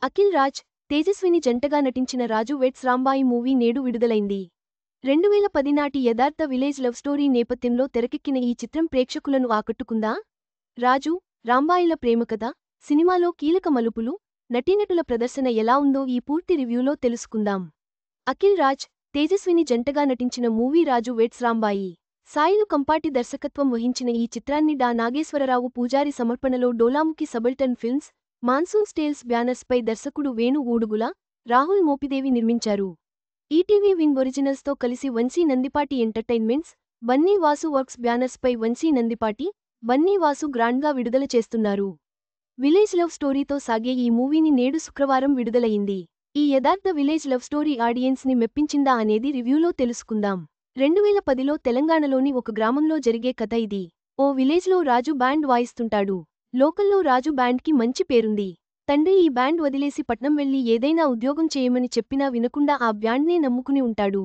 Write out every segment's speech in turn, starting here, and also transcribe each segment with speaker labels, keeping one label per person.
Speaker 1: అఖిల్ రాజ్, తేజస్విని జంటగా నటించిన రాజు weds Rambai movie నేడు విడుదలైంది. 2010 నాటి యథార్థ విలేజ్ లవ్ స్టోరీ నేపథ్యంలో తెరకెక్కిన ఈ చిత్రం ప్రేక్షకులను ఆకట్టుకుందా? రాజు, రాంబాయిల ప్రేమకథ, సినిమాలో కీలక మలుపులు, నటీనటుల ప్రదర్శన ఎలా ఉందో ఈ పూర్తి రివ్యూలో తెలుసుకుందాం. అఖిల్ రాజ్, తేజస్విని జంటగా నటించిన మూవీ రాజు వెడ్స్ రాంబాయి. సాయిలు కంపాటి దర్శకత్వం వహించిన ఈ చిత్రాన్ని డా నాగేశ్వరరావు పూజారి సమర్పణలో డోలాముఖి సబల్టన్ ఫిల్మ్స్, మాన్సూన్ స్టేల్స్ బ్యానర్స్పై దర్శకుడు వేణు ఊడుగుల, రాహుల్ మోపిదేవి నిర్మించారు. ఈటీవీ విన్ ఒరిజినల్స్తో కలిసి వంశీ నందిపాటి ఎంటర్టైన్మెంట్స్, బన్నీ వాసు వర్క్స్ బ్యానర్స్పై వంశీ నందిపాటి, బన్నీ వాసు గ్రాండ్గా విడుదల చేస్తున్నారు. విలేజ్ లవ్ స్టోరీతో సాగే ఈ మూవీని నేడు శుక్రవారం విడుదలయింది. ఈ యథార్థ విలేజ్ లవ్ స్టోరీ ఆడియన్స్ని మెప్పించిందా అనేది రివ్యూలో తెలుసుకుందాం. 2010లో తెలంగాణలోని ఒక గ్రామంలో జరిగే కథ ఇది. ఓ విలేజ్లో రాజు బ్యాండ్ వాయిస్తుంటాడు. లోకల్లో రాజు బ్యాండ్కి మంచి పేరుంది. తండ్రి ఈ బ్యాండ్ వదిలేసి పట్నం వెళ్లి ఏదైనా ఉద్యోగం చేయమని చెప్పినా వినకుండా ఆ బ్యాండ్నే నమ్ముకుని ఉంటాడు.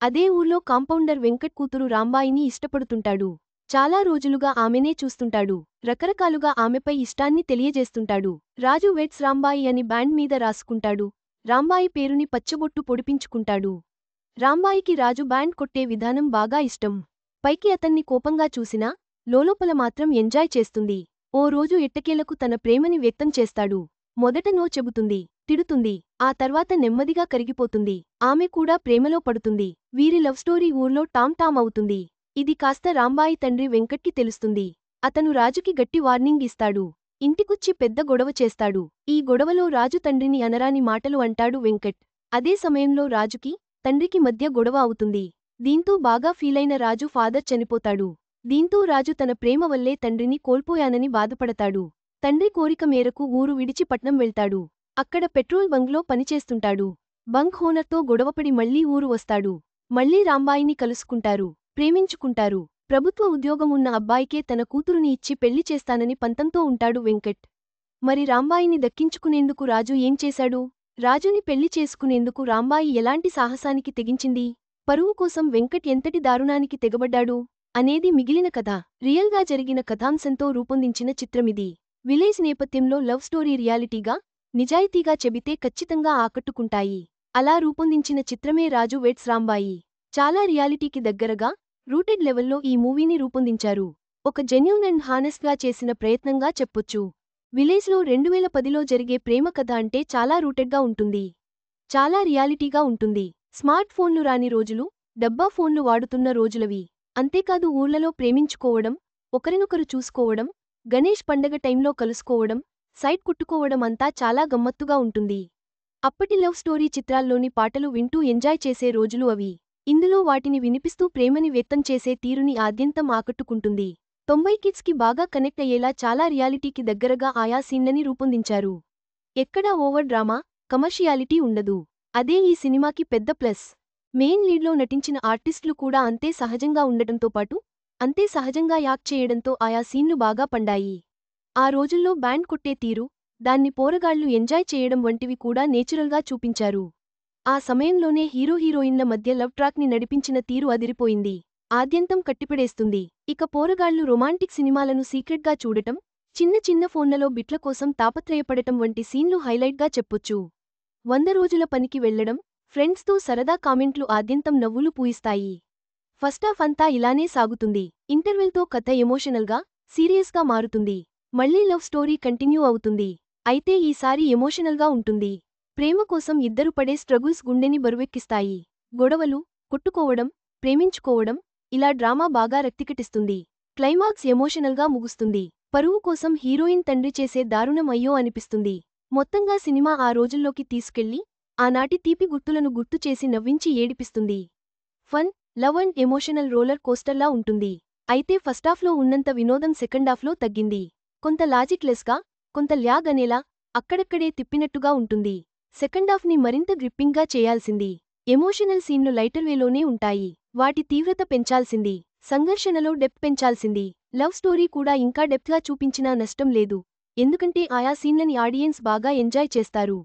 Speaker 1: అదే ఊర్లో కాంపౌండర్ వెంకట్ కూతురు రాంబాయిని ఇష్టపడుతుంటాడు. చాలా రోజులుగా ఆమెనే చూస్తుంటాడు. రకరకాలుగా ఆమెపై ఇష్టాన్ని తెలియజేస్తుంటాడు. రాజు వెడ్స్ రాంబాయి అని బ్యాండ్ మీద రాసుకుంటాడు. రాంబాయి పేరుని పచ్చబొట్టు పొడిపించుకుంటాడు. రాంబాయికి రాజు బ్యాండ్ కొట్టే విధానం బాగా ఇష్టం. పైకి అతన్ని కోపంగా చూసినా లోలోపల మాత్రం ఎంజాయ్ చేస్తుంది. ఓ రోజు ఎట్టకేలకు తన ప్రేమని వ్యక్తం చేస్తాడు. మొదట నో చెబుతుంది, తిడుతుంది, ఆ తర్వాత నెమ్మదిగా కరిగిపోతుంది. ఆమె కూడా ప్రేమలో పడుతుంది. వీరి లవ్ స్టోరీ ఊర్లో టామ్ టామ్ అవుతుంది. ఇది కాస్త రాంబాయి తండ్రి వెంకట్కి తెలుస్తుంది. అతను రాజుకి గట్టి వార్నింగ్ ఇస్తాడు. ఇంటికొచ్చి పెద్ద గొడవ చేస్తాడు. ఈ గొడవలో రాజు తండ్రిని అనరాని మాటలు అంటాడు వెంకట్. అదే సమయంలో రాజుకి, తండ్రికి మధ్య గొడవ అవుతుంది. దీంతో బాగా ఫీలైన రాజు ఫాదర్ చనిపోతాడు. దీంతో రాజు తన ప్రేమ వల్లే తండ్రిని కోల్పోయానని బాధపడతాడు. తండ్రి కోరిక మేరకు ఊరు విడిచి పట్నం వెళ్తాడు. అక్కడ పెట్రోల్ బంక్లో పనిచేస్తుంటాడు. బంక్ ఓనర్తో గొడవపడి మళ్లీ ఊరు వస్తాడు. మళ్లీ రాంబాయిని కలుసుకుంటారు. ప్రేమించుకుంటారు. ప్రభుత్వ ఉద్యోగం ఉన్న అబ్బాయికే తన కూతురుని ఇచ్చి పెళ్లి చేస్తానని పంతంతో ఉంటాడు వెంకట్. మరి రాంబాయిని దక్కించుకునేందుకు రాజు ఏం చేశాడు? రాజుని పెళ్లి చేసుకునేందుకు రాంబాయి ఎలాంటి సాహసానికి తెగించింది? పరువు కోసం వెంకట్ ఎంతటి దారుణానికి తెగబడ్డాడు అనేది మిగిలిన కథ. రియల్గా జరిగిన కథాంశంతో రూపొందించిన చిత్రమిది. విలేజ్ నేపథ్యంలో లవ్ స్టోరీ రియాలిటీగా, నిజాయితీగా చెబితే ఖచ్చితంగా ఆకట్టుకుంటాయి. అలా రూపొందించిన చిత్రమే రాజు వెడ్స్ రాంబాయి. చాలా రియాలిటీకి దగ్గరగా, రూటెడ్ లెవెల్లో ఈ మూవీని రూపొందించారు. ఒక జెన్యూన్ అండ్ హానెస్ట్గా చేసిన ప్రయత్నంగా చెప్పొచ్చు. విలేజ్లో 2010లో జరిగే ప్రేమ కథ అంటే చాలా రూటెడ్గా ఉంటుంది. చాలా రియాలిటీగా ఉంటుంది. స్మార్ట్ ఫోన్లు రాని రోజులు, డబ్బా ఫోన్లు వాడుతున్న రోజులవి. అంతేకాదు ఊర్లలో ప్రేమించుకోవడం, ఒకరినొకరు చూసుకోవడం, గణేష్ పండగ టైంలో కలుసుకోవడం, సైట్ కుట్టుకోవడం అంతా చాలా గమ్మత్తుగా ఉంటుంది. అప్పటి లవ్ స్టోరీ చిత్రాల్లోని పాటలు వింటూ ఎంజాయ్ చేసే రోజులు అవి. ఇందులో వాటిని వినిపిస్తూ ప్రేమని వ్యక్తం చేసే తీరుని ఆద్యంతం ఆకట్టుకుంటుంది. 90 కిడ్స్కి బాగా కనెక్ట్ అయ్యేలా చాలా రియాలిటీకి దగ్గరగా ఆయా సీన్లని రూపొందించారు. ఎక్కడా ఓవర్ డ్రామా, కమర్షియాలిటీ ఉండదు. అదే ఈ సినిమాకి పెద్ద ప్లస్. మెయిన్ లీడ్లో నటించిన ఆర్టిస్టులు కూడా అంతే సహజంగా ఉండటంతో పాటు, అంతే సహజంగా యాక్ట్ చేయడంతో ఆయా సీన్లు బాగా పండాయి. ఆ రోజుల్లో బ్యాండ్ కొట్టే తీరు, దాన్ని పోరగాళ్లు ఎంజాయ్ చేయడం వంటివి కూడా నేచురల్గా చూపించారు. ఆ సమయంలోనే హీరో హీరోయిన్ల మధ్య లవ్ ట్రాక్ని నడిపించిన తీరు అదిరిపోయింది. ఆద్యంతం కట్టిపడేస్తుంది. ఇక పోరగాళ్లు రొమాంటిక్ సినిమాలను సీక్రెట్గా చూడటం, చిన్న చిన్న ఫోన్లలో బిట్ల కోసం తాపత్రయపడటం వంటి సీన్లు హైలైట్గా చెప్పొచ్చు. 100 రోజుల పనికి వెళ్లడం, ఫ్రెండ్స్తో సరదా కామెంట్లు ఆద్యంతం నవ్వులు పూయిస్తాయి. ఫస్టాఫ్ అంతా ఇలానే సాగుతుంది. ఇంటర్వెల్తో కథ ఎమోషనల్గా, సీరియస్గా మారుతుంది. మళ్లీ లవ్ స్టోరీ కంటిన్యూ అవుతుంది. అయితే ఈసారి ఎమోషనల్గా ఉంటుంది. ప్రేమ కోసం ఇద్దరు పడే స్ట్రగుల్స్ గుండెని బరువెక్కిస్తాయి. గొడవలు, కొట్టుకోవడం, ప్రేమించుకోవడం, ఇలా డ్రామా బాగా రక్తికటిస్తుంది. క్లైమాక్స్ ఎమోషనల్గా ముగుస్తుంది. పరువు కోసం హీరోయిన్ తండ్రి చేసే దారుణం అయ్యో అనిపిస్తుంది. మొత్తంగా సినిమా ఆ రోజుల్లోకి తీసుకెళ్లి, ఆనాటి తీపి గుర్తులను గుర్తు చేసి నవ్వించి ఏడిపిస్తుంది. Fun, love and emotional roller కోస్టర్లా ఉంటుంది. అయితే ఫస్టాఫ్లో ఉన్నంత వినోదం సెకండాఫ్లో తగ్గింది. కొంత లాజిక్ లెస్గా, కొంత ల్యాగ్ అనేలా, అక్కడక్కడే తిప్పినట్టుగా ఉంటుంది. సెకండాఫ్ని మరింత గ్రిప్పింగ్గా చేయాల్సింది. ఎమోషనల్ సీన్లు లైటర్ వేలోనే ఉంటాయి. వాటి తీవ్రత పెంచాల్సింది. సంఘర్షణలో డెప్త్ పెంచాల్సింది. లవ్ స్టోరీ కూడా ఇంకా డెప్త్గా చూపించినా నష్టం లేదు. ఎందుకంటే ఆయా సీన్లని ఆడియన్స్ బాగా ఎంజాయ్ చేస్తారు.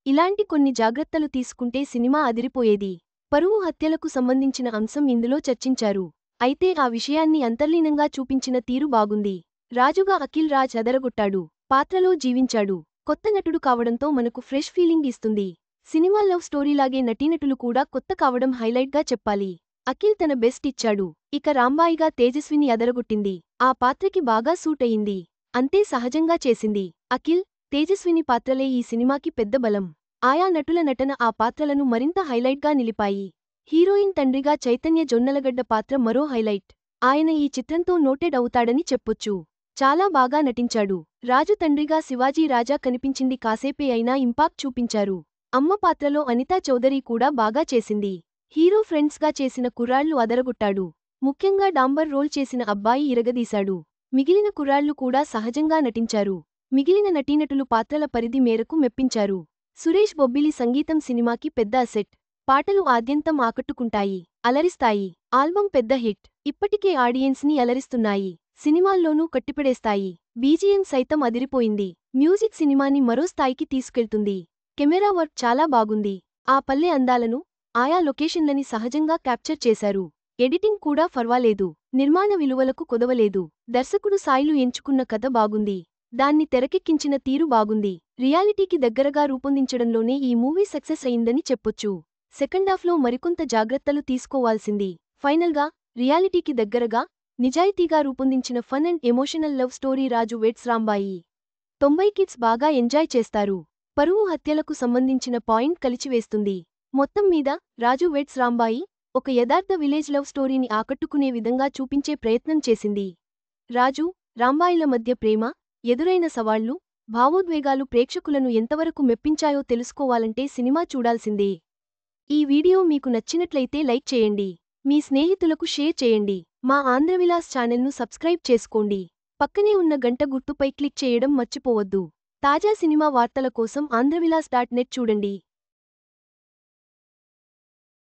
Speaker 1: ఇలాంటి కొన్ని జాగ్రత్తలు తీసుకుంటే సినిమా అదిరిపోయేది. పరువు హత్యలకు సంబంధించిన అంశం ఇందులో చర్చించారు. అయితే ఆ విషయాన్ని అంతర్లీనంగా చూపించిన తీరు బాగుంది. రాజుగా అఖిల్ రాజ్ అదరగొట్టాడు. పాత్రలో జీవించాడు. కొత్త నటుడు కావడంతో మనకు ఫ్రెష్ ఫీలింగ్ ఇస్తుంది. సినిమా లవ్ స్టోరీలాగే నటీనటులు కూడా కొత్త కావడం హైలైట్గా చెప్పాలి. అఖిల్ తన బెస్ట్ ఇచ్చాడు. ఇక రాంబాయిగా తేజస్విని అదరగొట్టింది. ఆ పాత్రకి బాగా సూట్ అయింది. అంతే సహజంగా చేసింది. అఖిల్, తేజస్విని పాత్రలే ఈ సినిమాకి పెద్ద బలం. ఆయా నటుల నటన ఆ పాత్రలను మరింత హైలైట్గా నిలిపాయి. హీరోయిన్ తండ్రిగా చైతన్య జొన్నలగడ్డ పాత్ర మరో హైలైట్. ఆయన ఈ చిత్రంతో నోటెడ్ అవుతాడని చెప్పొచ్చు. చాలా బాగా నటించాడు. రాజు తండ్రిగా శివాజీ రాజా కనిపించింది కాసేపే అయినా ఇంపాక్ట్ చూపించారు. అమ్మ పాత్రలో అనితా చౌదరి కూడా బాగా చేసింది. హీరో ఫ్రెండ్స్గా చేసిన కుర్రాళ్లు అదరగొట్టాడు. ముఖ్యంగా డాంబర్ రోల్ చేసిన అబ్బాయి ఇరగదీశాడు. మిగిలిన కుర్రాళ్లు కూడా సహజంగా నటించారు. మిగిలిన నటీనటులు పాత్రల పరిధి మేరకు మెప్పించారు. సురేష్ బొబ్బిలి సంగీతం సినిమాకి పెద్ద అసెట్. పాటలు ఆద్యంతం ఆకట్టుకుంటాయి, అలరిస్తాయి. ఆల్బం పెద్ద హిట్. ఇప్పటికే ఆడియన్స్ని అలరిస్తున్నాయి. సినిమాల్లోనూ కట్టిపడేస్తాయి. బీజీఎం సైతం అదిరిపోయింది. మ్యూజిక్ సినిమాని మరో స్థాయికి తీసుకెళ్తుంది. కెమెరా వర్క్ చాలా బాగుంది. ఆ పల్లె అందాలను, ఆయా లొకేషన్లని సహజంగా క్యాప్చర్ చేశారు. ఎడిటింగ్ కూడా ఫర్వాలేదు. నిర్మాణ విలువలకు కొదవలేదు. దర్శకుడు సాయిలు ఎంచుకున్న కథ బాగుంది. దాన్ని తెరకెక్కించిన తీరు బాగుంది. రియాలిటీకి దగ్గరగా రూపొందించడంలోనే ఈ మూవీ సక్సెస్ అయిందని చెప్పొచ్చు. సెకండాఫ్లో మరికొంత జాగ్రత్తలు తీసుకోవాల్సింది. ఫైనల్గా, రియాలిటీకి దగ్గరగా, నిజాయితీగా రూపొందించిన fun and emotional love story Raju weds Rambai. 90 kids బాగా ఎంజాయ్ చేస్తారు. పరువు హత్యలకు సంబంధించిన పాయింట్ కలిచివేస్తుంది. మొత్తం మీద, రాజు వెడ్స్ రాంబాయి ఒక యథార్థ విలేజ్ లవ్ స్టోరీని ఆకట్టుకునే విధంగా చూపించే ప్రయత్నం చేసింది. రాజు, రాంబాయిల మధ్య ప్రేమ, ఎదురైన సవాళ్లు, భావోద్వేగాలు ప్రేక్షకులను ఎంతవరకు మెప్పించాయో తెలుసుకోవాలంటే సినిమా చూడాల్సిందే. ఈ వీడియో మీకు నచ్చినట్లయితే లైక్ చేయండి. మీ స్నేహితులకు షేర్ చేయండి. మా ఆంధ్రవిలాస్ ఛానల్ను సబ్స్క్రైబ్ చేసుకోండి. పక్కనే ఉన్న గంట గుర్తుపై క్లిక్ చేయడం మర్చిపోవద్దు. తాజా సినిమా వార్తల కోసం ఆంధ్రవిలాస్.net చూడండి.